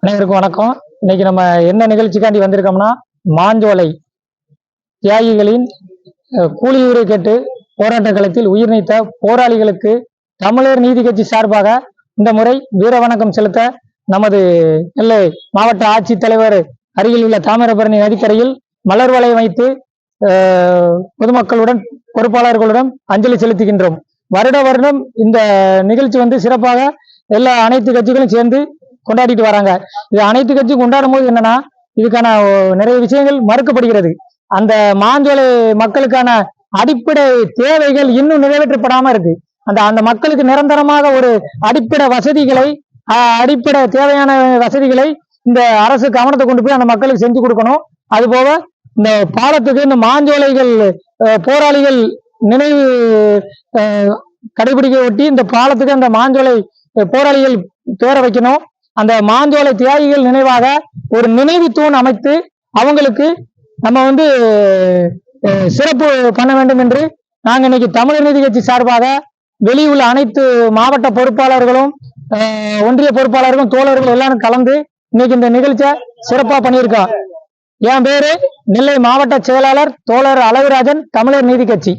அனைவருக்கும் வணக்கம். இன்னைக்கு நம்ம என்ன நிகழ்ச்சிக்காண்டி வந்திருக்கோம்னா, மாஞ்சோலை தியாகிகளின் கூலி உயிரை கேட்டு போராட்ட களத்தில் உயிர் நீத்த போராளிகளுக்கு தமிழர் நீதி கட்சி சார்பாக இந்த முறை வீர வணக்கம் செலுத்த நமது நெல்லை மாவட்ட ஆட்சித்தலைவர் அருகில் உள்ள தாமிரபரணி நதிக்கரையில் மலர் வளையம் வைத்து பொதுமக்களுடன் பொறுப்பாளர்களுடன் அஞ்சலி செலுத்துகின்றோம். வருடம் இந்த நிகழ்ச்சி சிறப்பாக அனைத்து கட்சிகளும் சேர்ந்து கொண்டாடிட்டு வராங்க. இது அனைத்து கட்சியும் கொண்டாடும் போது என்னன்னா, இதுக்கான நிறைய விஷயங்கள் மறுக்கப்படுகிறது. அந்த மாஞ்சோலை மக்களுக்கான அடிப்படை தேவைகள் இன்னும் நிறைவேற்றப்படாம இருக்கு. அந்த மக்களுக்கு நிரந்தரமாக ஒரு அடிப்படை வசதிகளை அடிப்படை தேவையான வசதிகளை இந்த அரசு கவனத்தை கொண்டு போய் அந்த மக்களுக்கு செஞ்சு கொடுக்கணும். அது போக இந்த பாலத்துக்கு இந்த மாஞ்சோலைகள் போராளிகள் நினைவு கடைபிடிக்க ஒட்டி இந்த பாலத்துக்கு அந்த மாஞ்சோலை போராளிகள் பேர வைக்கணும். அந்த மாஞ்சோலை தியாகிகள் நினைவாக ஒரு நினைவு தூண் அமைத்து அவங்களுக்கு நம்ம சிறப்பு பண்ண வேண்டும் என்று நாங்க இன்னைக்கு தமிழர் நீதி கட்சி சார்பாக வெளியுள்ள அனைத்து மாவட்ட பொறுப்பாளர்களும் ஒன்றிய பொறுப்பாளர்களும் தோழர்கள் எல்லாரும் கலந்து இன்னைக்கு இந்த நிகழ்ச்சியை சிறப்பா பண்ணியிருக்கோம். என் பேரு நெல்லை மாவட்ட செயலாளர் தோழர் அழகுராஜன், தமிழர் நீதி கட்சி.